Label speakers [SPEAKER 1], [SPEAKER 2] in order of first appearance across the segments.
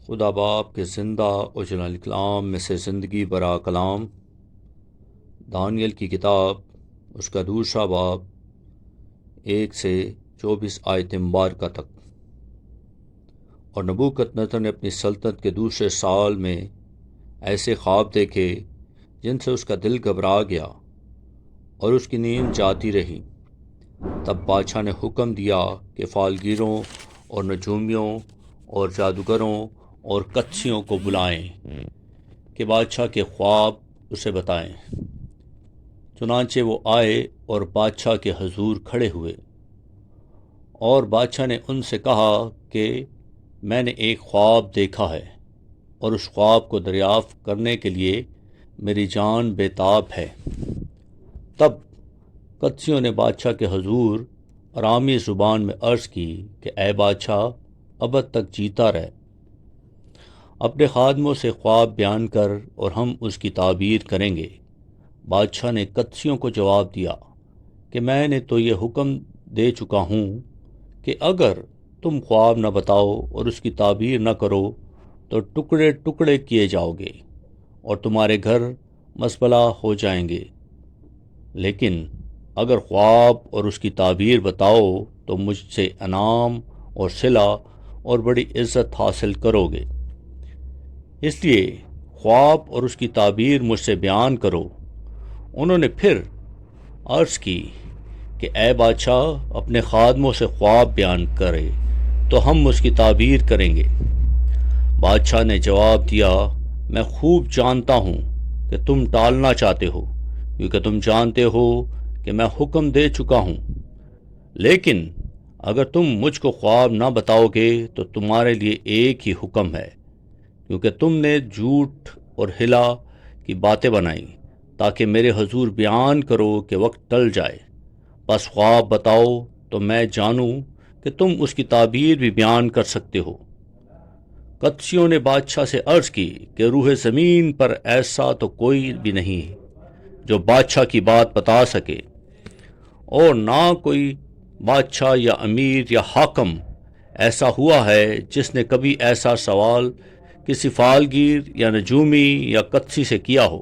[SPEAKER 1] خدا باپ کے زندہ و جلال کلام میں سے زندگی برا کلام، دانیل کی کتاب، اس کا دوسرا باب 1 سے 24 آیت مبارکہ تک۔ اور نبوکت نصر نے اپنی سلطنت کے دوسرے سال میں ایسے خواب دیکھے جن سے اس کا دل گھبرا گیا اور اس کی نیند جاتی رہی۔ تب بادشاہ نے حکم دیا کہ فالگیروں اور نجومیوں اور جادوگروں اور کتسیوں کو بلائیں کہ بادشاہ کے خواب اسے بتائیں۔ چنانچہ وہ آئے اور بادشاہ کے حضور کھڑے ہوئے، اور بادشاہ نے ان سے کہا کہ میں نے ایک خواب دیکھا ہے، اور اس خواب کو دریافت کرنے کے لیے میری جان بے تاب ہے۔ تب قدسیوں نے بادشاہ کے حضور ارامی زبان میں عرض کی کہ اے بادشاہ، ابد تک جیتا رہ، اپنے خادموں سے خواب بیان کر اور ہم اس کی تعبیر کریں گے۔ بادشاہ نے قدسیوں کو جواب دیا کہ میں نے تو یہ حکم دے چکا ہوں کہ اگر تم خواب نہ بتاؤ اور اس کی تعبیر نہ کرو تو ٹکڑے ٹکڑے کیے جاؤ گے اور تمہارے گھر مزبلہ ہو جائیں گے، لیکن اگر خواب اور اس کی تعبیر بتاؤ تو مجھ سے انعام اور صلہ اور بڑی عزت حاصل کرو گے۔ اس لیے خواب اور اس کی تعبیر مجھ سے بیان کرو۔ انہوں نے پھر عرض کی کہ اے بادشاہ، اپنے خادموں سے خواب بیان کرے تو ہم اس کی تعبیر کریں گے۔ بادشاہ نے جواب دیا، میں خوب جانتا ہوں کہ تم ٹالنا چاہتے ہو، کیونکہ تم جانتے ہو کہ میں حکم دے چکا ہوں۔ لیکن اگر تم مجھ کو خواب نہ بتاؤ گے تو تمہارے لیے ایک ہی حکم ہے، کیونکہ تم نے جھوٹ اور ہلا کی باتیں بنائیں تاکہ میرے حضور بیان کرو کہ وقت ٹل جائے۔ بس خواب بتاؤ تو میں جانوں کہ تم اس کی تعبیر بھی بیان کر سکتے ہو۔ قدسیوں نے بادشاہ سے عرض کی کہ روح زمین پر ایسا تو کوئی بھی نہیں جو بادشاہ کی بات بتا سکے، اور نہ کوئی بادشاہ یا امیر یا حاکم ایسا ہوا ہے جس نے کبھی ایسا سوال کسی فالگیر یا نجومی یا قدسی سے کیا ہو۔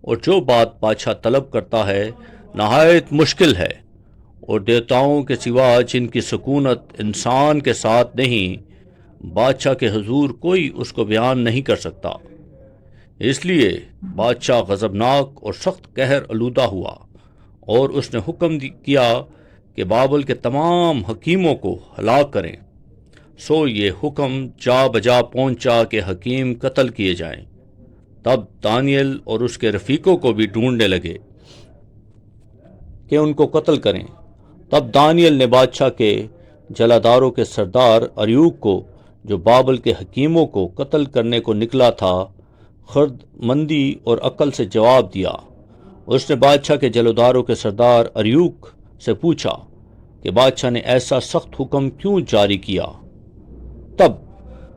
[SPEAKER 1] اور جو بات بادشاہ طلب کرتا ہے نہایت مشکل ہے، اور دیوتاؤں کے سوا جن کی سکونت انسان کے ساتھ نہیں، بادشاہ کے حضور کوئی اس کو بیان نہیں کر سکتا۔ اس لیے بادشاہ غضبناک اور سخت قہر آلودہ ہوا، اور اس نے حکم کیا کہ بابل کے تمام حکیموں کو ہلاک کریں۔ سو یہ حکم جا بجا پہنچا کہ حکیم قتل کیے جائیں۔ تب دانیل اور اس کے رفیقوں کو بھی ڈھونڈنے لگے کہ ان کو قتل کریں۔ تب دانیل نے بادشاہ کے جلاداروں کے سردار اریوک کو، جو بابل کے حکیموں کو قتل کرنے کو نکلا تھا، خرد مندی اور عقل سے جواب دیا۔ اس نے بادشاہ کے جلاداروں کے سردار اریوک سے پوچھا کہ بادشاہ نے ایسا سخت حکم کیوں جاری کیا؟ تب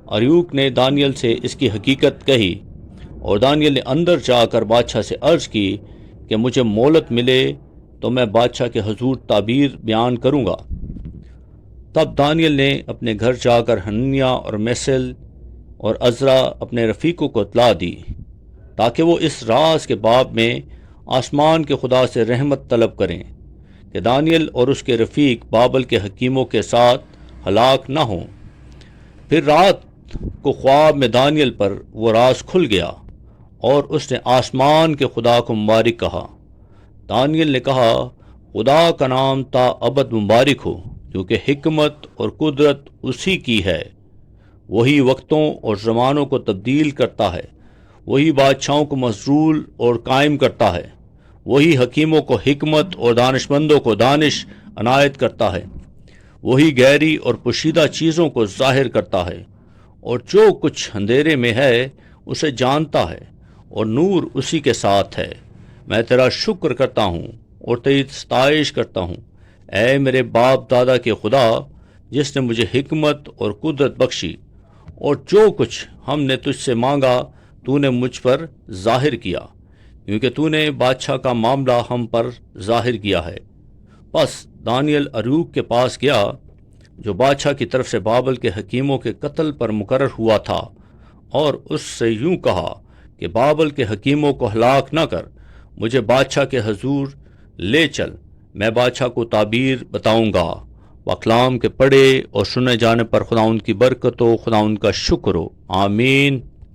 [SPEAKER 1] اریوک نے دانیل سے اس کی حقیقت کہی، اور دانیل نے اندر جا کر بادشاہ سے عرض کی کہ مجھے مہلت ملے تو میں بادشاہ کے حضور تعبیر بیان کروں گا۔ تب دانیل نے اپنے گھر جا کر حننیہ اور میسل اور عزرا اپنے رفیقوں کو اطلاع دی، تاکہ وہ اس راز کے باب میں آسمان کے خدا سے رحمت طلب کریں کہ دانیل اور اس کے رفیق بابل کے حکیموں کے ساتھ ہلاک نہ ہوں۔ پھر رات کو خواب میں دانیل پر وہ راز کھل گیا، اور اس نے آسمان کے خدا کو مبارک کہا۔ دانیل نے کہا، خدا کا نام تا ابد مبارک ہو، کیونکہ حکمت اور قدرت اسی کی ہے۔ وہی وقتوں اور زمانوں کو تبدیل کرتا ہے، وہی بادشاہوں کو مسرور اور قائم کرتا ہے، وہی حکیموں کو حکمت اور دانشمندوں کو دانش عنایت کرتا ہے، وہی گہری اور پوشیدہ چیزوں کو ظاہر کرتا ہے، اور جو کچھ اندھیرے میں ہے اسے جانتا ہے، اور نور اسی کے ساتھ ہے۔ میں تیرا شکر کرتا ہوں اور تیری ستائش کرتا ہوں، اے میرے باپ دادا کے خدا، جس نے مجھے حکمت اور قدرت بخشی، اور جو کچھ ہم نے تجھ سے مانگا تو نے مجھ پر ظاہر کیا، کیونکہ تو نے بادشاہ کا معاملہ ہم پر ظاہر کیا ہے۔ پس دانیل اریوک کے پاس گیا، جو بادشاہ کی طرف سے بابل کے حکیموں کے قتل پر مقرر ہوا تھا، اور اس سے یوں کہا کہ بابل کے حکیموں کو ہلاک نہ کر، مجھے بادشاہ کے حضور لے چل، میں بادشاہ کو تعبیر بتاؤں گا۔ وہ کلام کے پڑھے اور سنے جانے پر خداوند کی برکت ہو، خداوند کا شکر ہو، آمین۔